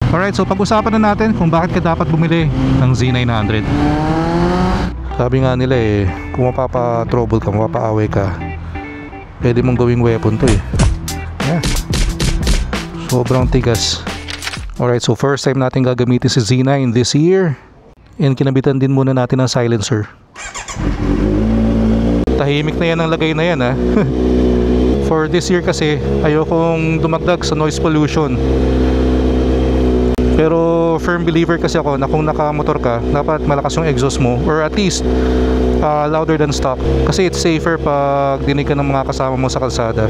Alright, so pag-usapan na natin kung bakit ka dapat bumili ng Z900. Sabi nga nila kung mapapa-trouble ka, mapapa-away ka, pwede mong gawing weapon to yeah. Sobrang tigas. Alright, so first time natin gagamitin si Z9 this year. And kinabitan din muna natin ang silencer. Tahimik na yan ang lagay na yan For this year kasi ayokong dumagdag sa noise pollution. Pero firm believer kasi ako na kung nakamotor ka, dapat malakas yung exhaust mo, or at least louder than stock, kasi it's safer pag dinig ka ng mga kasama mo sa kalsada.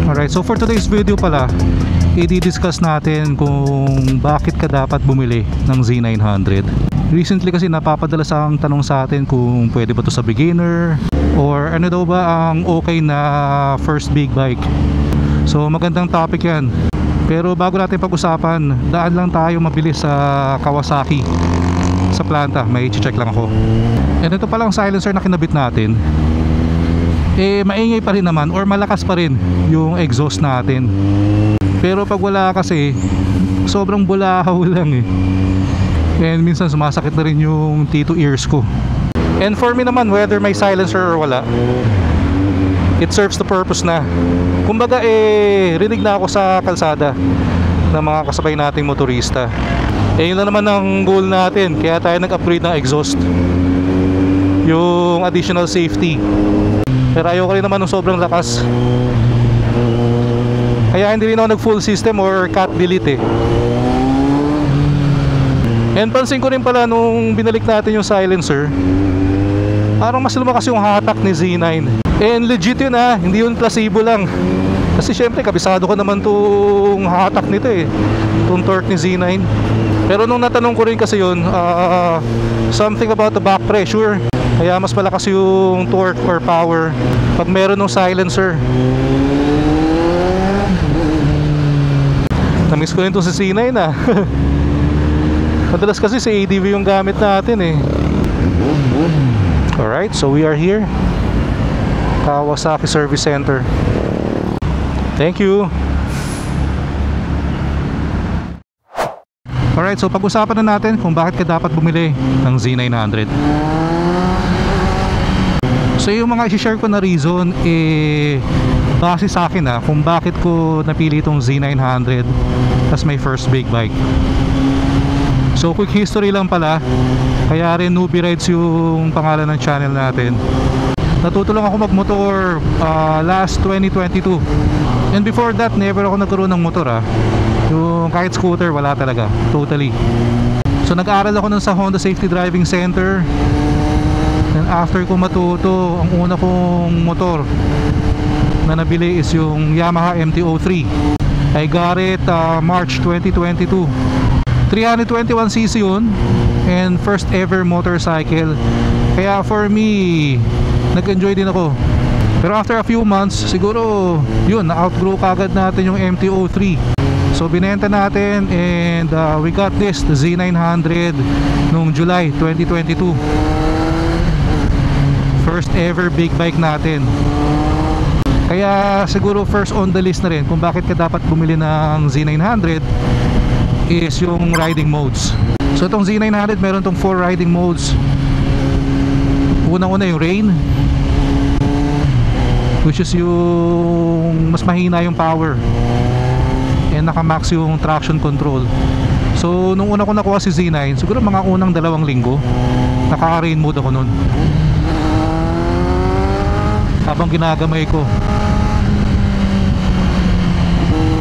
Alright, so for today's video pala, i-discuss natin kung bakit ka dapat bumili ng Z900. Recently kasi napapadala sa ang tanong sa atin kung pwede ba to sa beginner, or ano daw ba ang okay na first big bike. So magandang topic yan. Pero bago natin pag-usapan, daan lang tayo mabilis sa Kawasaki sa planta. May i-check lang ako. And ito palang silencer na kinabit natin, maingay pa rin naman, or malakas pa rin yung exhaust natin. Pero pag wala kasi, sobrang bulahaw lang and minsan sumasakit na rin yung T2 ears ko. And for me naman, whether may silencer or wala, it serves the purpose na. Kumbaga rinig na ako sa kalsada ng mga kasabay nating motorista. Yun lang naman ang goal natin, kaya tayo nag-upgrade ng exhaust, yung additional safety. Pero ayoko rin naman ng sobrang lakas, kaya hindi rin ako nag full system or cut delete And pansin ko rin pala nung binalik natin yung silencer, parang mas lumakas yung hatak ni Z9. And legit yun hindi yun placebo lang. Kasi syempre kabisado ko naman tong hatak nito itong torque ni Z9. Pero nung natanong ko rin kasi yun, something about the back pressure, kaya mas malakas yung torque or power pag meron ng silencer. Namiss ko rin itong si C9 Madalas kasi si ADV yung gamit natin Alright, so we are here, Kawasaki Service Center. Thank you. Alright, so pag-usapan na natin kung bakit ka dapat bumili ng Z900. So yung mga i-share ko na reason base sa akin kung bakit ko napili itong Z900 as my first big bike. So quick history lang pala, kaya rin Newbie Rides yung pangalan ng channel natin. Natuto lang ako magmotor last 2022. And before that, never ako nagkaroon ng motor yung kahit scooter, wala talaga, totally. So nag-aral ako nun sa Honda Safety Driving Center. And after ko matuto, ang una kong motor na nabili is yung Yamaha MT-03. I got it March 2022. 321cc yun, and first ever motorcycle. Kaya for me, nag-enjoy din ako. Pero after a few months, siguro yun, na-outgrow kagad natin yung MT-03. So binenta natin, and we got this, the Z900, noong July 2022. First ever big bike natin. Kaya siguro first on the list na rin kung bakit ka dapat bumili ng Z900 is yung riding modes. So itong Z900 meron tong 4 riding modes. Unang-una yung rain, which is yung mas mahina yung power, and naka-max yung traction control. So nung una ko nakuha si Z9, siguro mga unang 2 linggo, naka-rain mode ako nun habang ginagamay ko.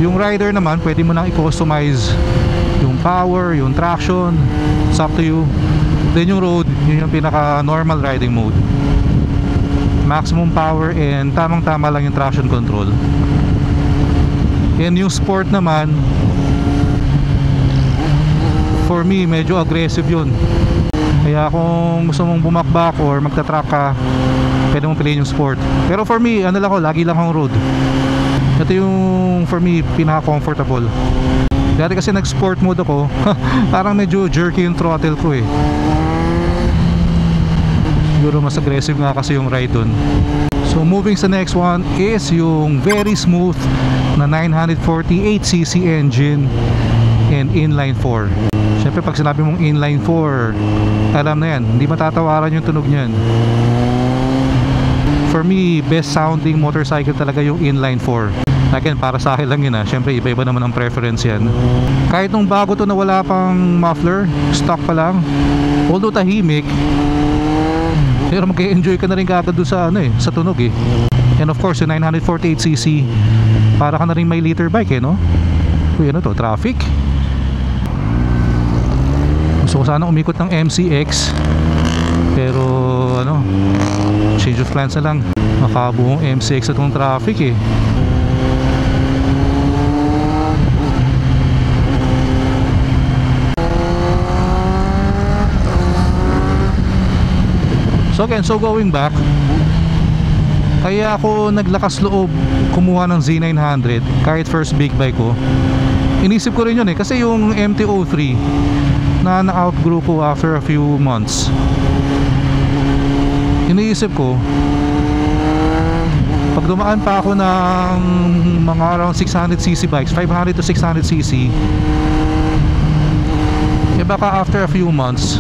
Yung rider naman, pwede mo nang i-customize yung power, yung traction, it's up to you. Then yung road, yun yung pinaka normal riding mode, maximum power, and tamang tama lang yung traction control. And yung sport naman, for me, medyo aggressive yun. Kaya kung gusto mong bumakbak or magta-track ka, pwede mong piliin yung sport. Pero for me, ano lang ako, lagi lang akong road. Ito yung for me pinaka-comfortable. Dati kasi nag-sport mode ako, parang medyo jerky yung throttle ko eh. Siguro mas aggressive nga kasi yung ride dun. So moving sa next one is yung very smooth na 948cc engine and inline 4. Syempre pag sinabi mong inline 4, alam na yan, hindi matatawaran yung tunog niyan. For me, best sounding motorcycle talaga yung inline 4. Again, para sa akin lang yun ha. Syempre iba-iba naman ang preference yan. Kahit nung bago to na wala pang muffler, stock pa lang, although tahimik, pero mag-enjoy ka na rin kagad doon sa ano eh, sa tunog eh. And of course, yung 948cc, para ka na rin may liter bike eh, no? Uy, ano to? Traffic? Gusto ko sana umikot ng MCX, pero ano, change of plans na lang. Makabuong MCX sa itong traffic eh. So again, so going back, kaya ako naglakas loob kumuha ng Z900 kahit first big bike ko. Inisip ko rin yun eh, kasi yung MT-03 na na-outgrow ko after a few months, iniisip ko pag dumaan pa ako ng mga around 600cc bikes, 500 to 600cc, eh baka after a few months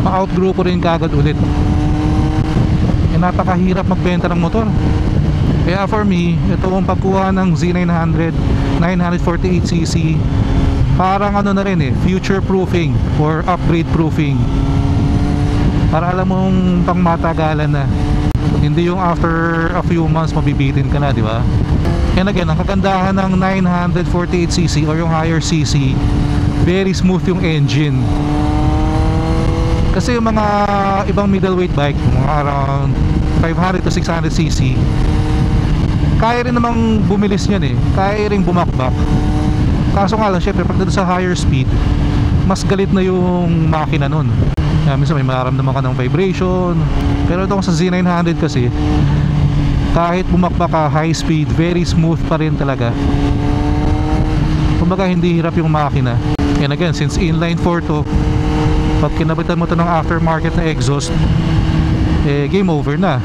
ma-outgrow ko rin kagad ulit. Napakahirap magbenta ng motor. Kaya for me, ito ang pagkuha ng Z900 948cc, parang ano na rin eh, future proofing or upgrade proofing, para alam mong pang matagalan na, hindi yung after a few months mabibitin ka na, di ba? And again, ang kagandahan ng 948cc or yung higher cc, very smooth yung engine. Kasi yung mga ibang middleweight bike, mga around 500 to 600cc, kaya rin namang bumilis yan eh, kaya rin bumakbak. Kaso nga lang, syempre pag sa higher speed, mas galit na yung makina nun. Kaya minsan may mararamdaman ka ng vibration. Pero itong sa Z900 kasi, kahit bumakbak ka high speed, very smooth pa rin talaga. Kumbaga hindi hirap yung makina. And again, since inline 4 to, pag kinabitan mo to ng aftermarket na exhaust, eh game over na.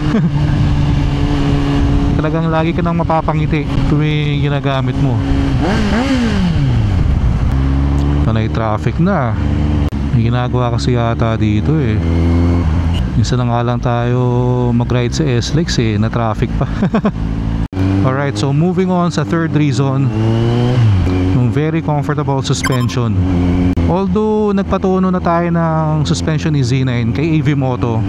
Talagang lagi ka nang mapapangiti tuwing ginagamit mo. Panay traffic na. May ginagawa kasi yata dito eh. Minsan na nga lang tayo mag-ride sa SLEX eh, na traffic pa. Alright, so moving on sa third reason, yung very comfortable suspension. Although nagpatuno na tayo ng suspension ni Z9 kay AV Moto,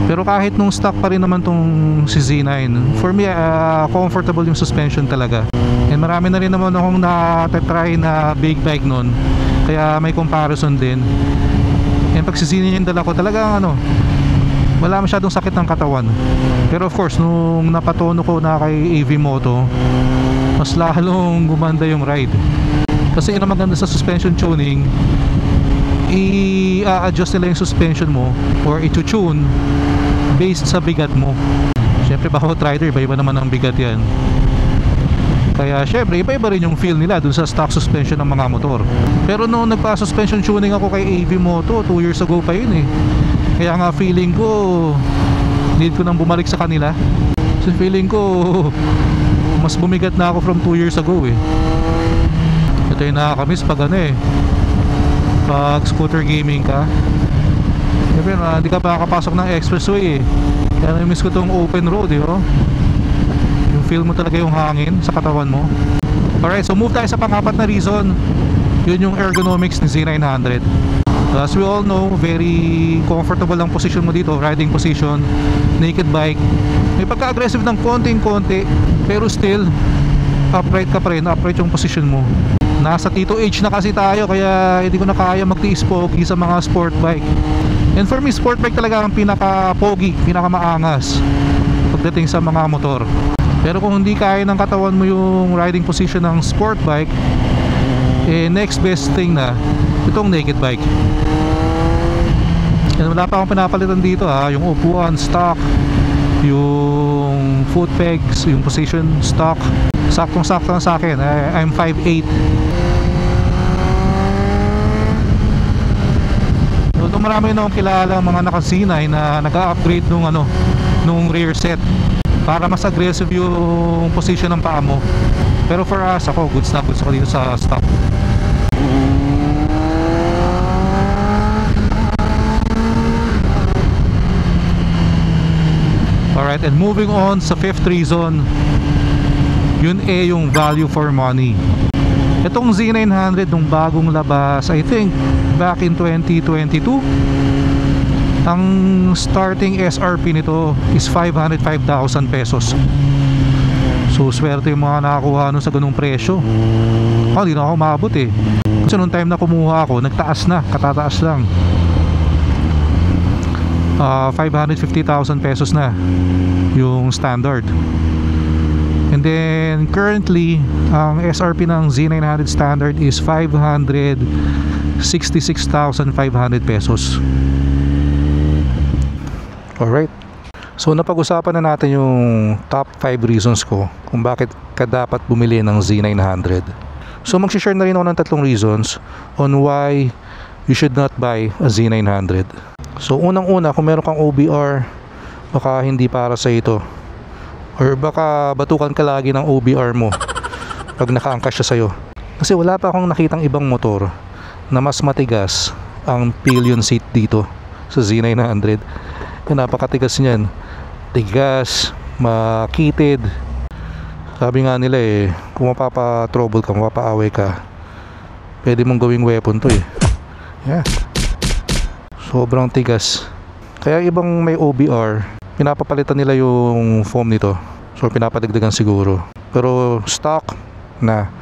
pero kahit nung stock pa rin naman tong si Z9, for me comfortable yung suspension talaga. And marami na rin naman akong na-try na big bike nun, kaya may comparison din. And pag si Z9 yung dala ko, talagang ano, wala masyadong sakit ng katawan. Pero of course, nung napatono ko na kay AV Moto, mas lalong gumanda yung ride. Kasi yun ang maganda sa suspension tuning, i-adjust nila yung suspension mo or i-tune based sa bigat mo. Syempre bawat rider, iba-iba naman ang bigat yan. Kaya syempre iba-iba rin yung feel nila dun sa stock suspension ng mga motor. Pero nung nagpa-suspension tuning ako kay AV Moto 2 years ago pa yun eh. Kaya nga feeling ko need ko nang bumalik sa kanila. So feeling ko mas bumigat na ako from 2 years ago eh. Ito yung nakakamiss pag ano eh, pag scooter gaming ka. Siyempre hindi ka pa nakapasok ng expressway eh. Kaya namiss ko tong open road eh, oh. Yung feel mo talaga yung hangin sa katawan mo. Alright, so move tayo sa pang-apat na reason. Yun yung ergonomics ni Z900. As we all know, very comfortable ang position mo dito, riding position, naked bike. May pagka-aggressive ng konting-konti, pero still upright ka pa rin, upright yung position mo. Nasa Tito age na kasi tayo, kaya hindi ko na kaya magtiis pogi sa mga sport bike. And for me, sport bike talaga ang pinaka-pogi, pinaka-maangas pagdating sa mga motor. Pero kung hindi kaya ng katawan mo yung riding position ng sport bike, eh next best thing na itong naked bike. And wala pa akong pinapalitan dito ha, yung upuan stock, yung foot pegs, yung position stock, Saktong sakto lang sa akin. I'm 5'8". Although marami na akong kilala mga naka C9 na nag-upgrade nung rear set para mas aggressive yung position ng paa mo. Pero for us, ako goods na goods ako dito sa stock. Alright, and moving on sa fifth reason, yun yung value for money. Itong Z900 nung bagong labas, I think back in 2022, ang starting SRP nito is 505,000 pesos. So swerte yung mga nakakuha nun sa ganung presyo. Hindi na ako maabot eh. Kasi nung time na kumuha ako, nagtaas na, katataas lang. 550,000 pesos na yung standard. And then currently ang SRP ng Z900 standard is 566,500 pesos. Alright, so napag-usapan na natin yung top 5 reasons ko kung bakit ka dapat bumili ng Z900. So mag-share na rin ako ng 3 reasons on why you should not buy a Z900. So unang-una, kung meron kang OBR, baka hindi para sa ito, or baka batukan ka lagi ng OBR mo pag nakaangkas siya sa'yo. Kasi wala pa akong nakitang ibang motor na mas matigas ang pillion seat dito sa Z900. Napakatigas niyan. Tigas, makitid. Sabi nga nila kung mapapa-trouble ka, mapapa-away ka, pwede mong gawing weapon to Yeah. Sobrang tigas. Kaya ibang may OBR, pinapapalitan nila yung foam nito. So pinapadagdagan siguro. Pero stock na,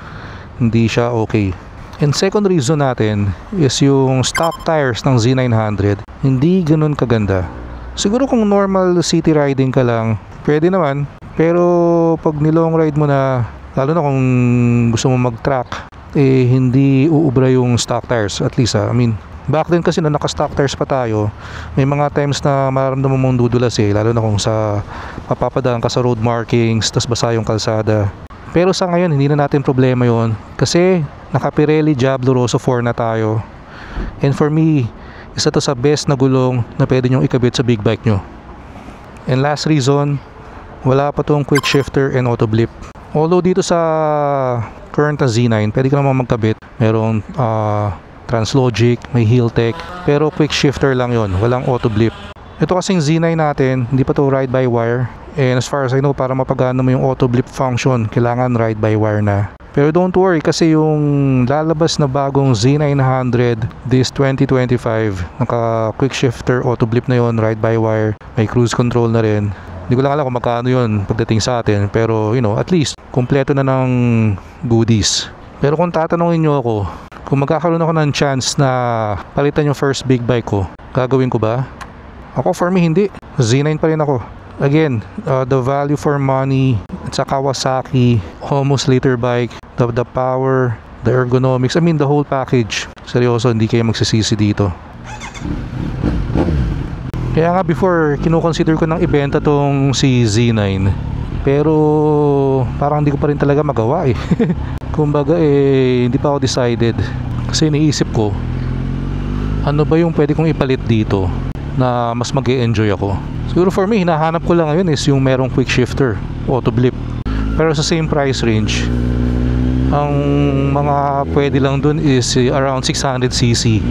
hindi siya okay. And second reason natin is yung stock tires ng Z900 hindi ganun kaganda. Siguro kung normal city riding ka lang, pwede naman. Pero pag nilong ride mo na, lalo na kung gusto mo mag-track, hindi uubra yung stock tires. At least I mean, back then kasi na naka-stock tires pa tayo, may mga times na mararamdaman mong dudulas lalo na kung sa mapapadaan ka sa road markings, tas basa yung kalsada. Pero sa ngayon, hindi na natin problema yon kasi naka Pirelli Diablo Rosso 4 na tayo. And for me, isa to sa best na gulong na pwede nyong ikabit sa big bike nyo. And last reason, wala pa tong quick shifter and auto blip. Although dito sa current na Z9, pwede ka naman magkabit. Merong Translogic, may Heeltech, pero quick shifter lang yon, walang auto blip. Ito kasing Z9 natin, hindi pa to ride by wire. And as far as I know, para mapagana mo yung auto blip function, kailangan ride by wire na. Pero don't worry, kasi yung lalabas na bagong Z900 this 2025, naka quick shifter, auto blip na yon, ride by wire, may cruise control na rin. Hindi ko lang alam kung magkano yun pagdating sa atin, pero at least kompleto na ng goodies. Pero kung tatanungin nyo ako, kung magkakaroon ako ng chance na palitan yung first big bike ko, gagawin ko ba? Ako, for me, hindi. Z9 pa rin ako. Again, the value for money, sa Kawasaki, almost liter bike, the power, the ergonomics, I mean the whole package. Seryoso, hindi kayo magsisisi dito. Kaya nga before, kinukonsider ko ng ibenta tong si Z9. Pero parang hindi ko pa rin talaga magawa Kumbaga hindi pa ako decided. Kasi iniisip ko, ano ba yung pwede kong ipalit dito na mas mag-e-enjoy ako. Siguro for me, hinahanap ko lang ngayon is yung merong quick shifter, auto blip. Pero sa same price range, ang mga pwede lang dun is around 600cc.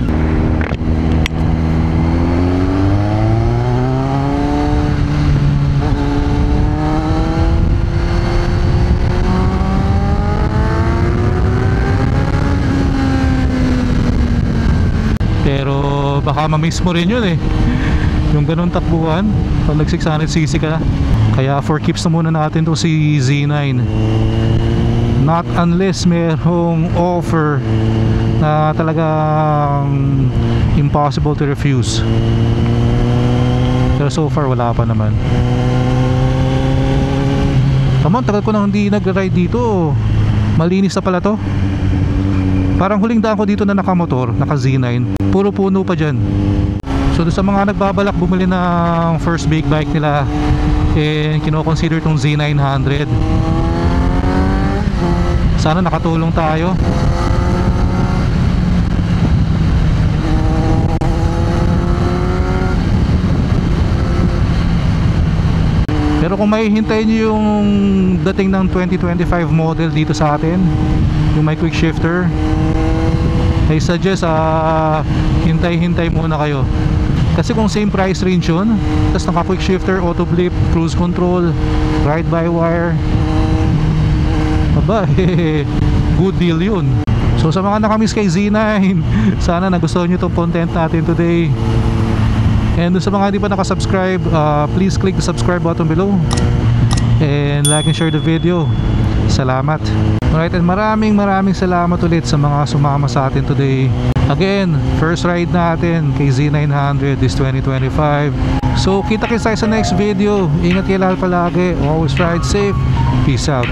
Pero baka ma-miss mo rin yun yung ganun takbuhan pag nag 600cc ka. Kaya for keeps na muna natin to si Z9. Not unless merong offer na talagang impossible to refuse. Pero so far wala pa naman. Come on, tagal ko na hindi nag-ride dito. Malinis na pala to. Parang huling daan ko dito na nakamotor, naka Z9, puro puno pa dyan. So sa mga nagbabalak bumili ng first big bike nila, kino-consider tong Z900, Sana nakatulong tayo. Pero kung may hintayin nyo yung dating ng 2025 model dito sa atin, yung may quick shifter, I suggest hintay-hintay muna kayo. Kasi kung same price range yun, tapos naka quick shifter, auto blip, cruise control, ride by wire, aba, good deal yun. So sa mga nakamiss kay Z9, sana nagustuhan nyo itong content natin today. And sa mga hindi pa nakasubscribe, please click the subscribe button below and like and share the video. Salamat. Alright, and maraming salamat ulit sa mga sumama sa atin today. Again, first ride natin kay Z900 this 2025. So kita-kits tayo sa next video. Ingat kayo lahat palagi. Always ride safe. Peace out.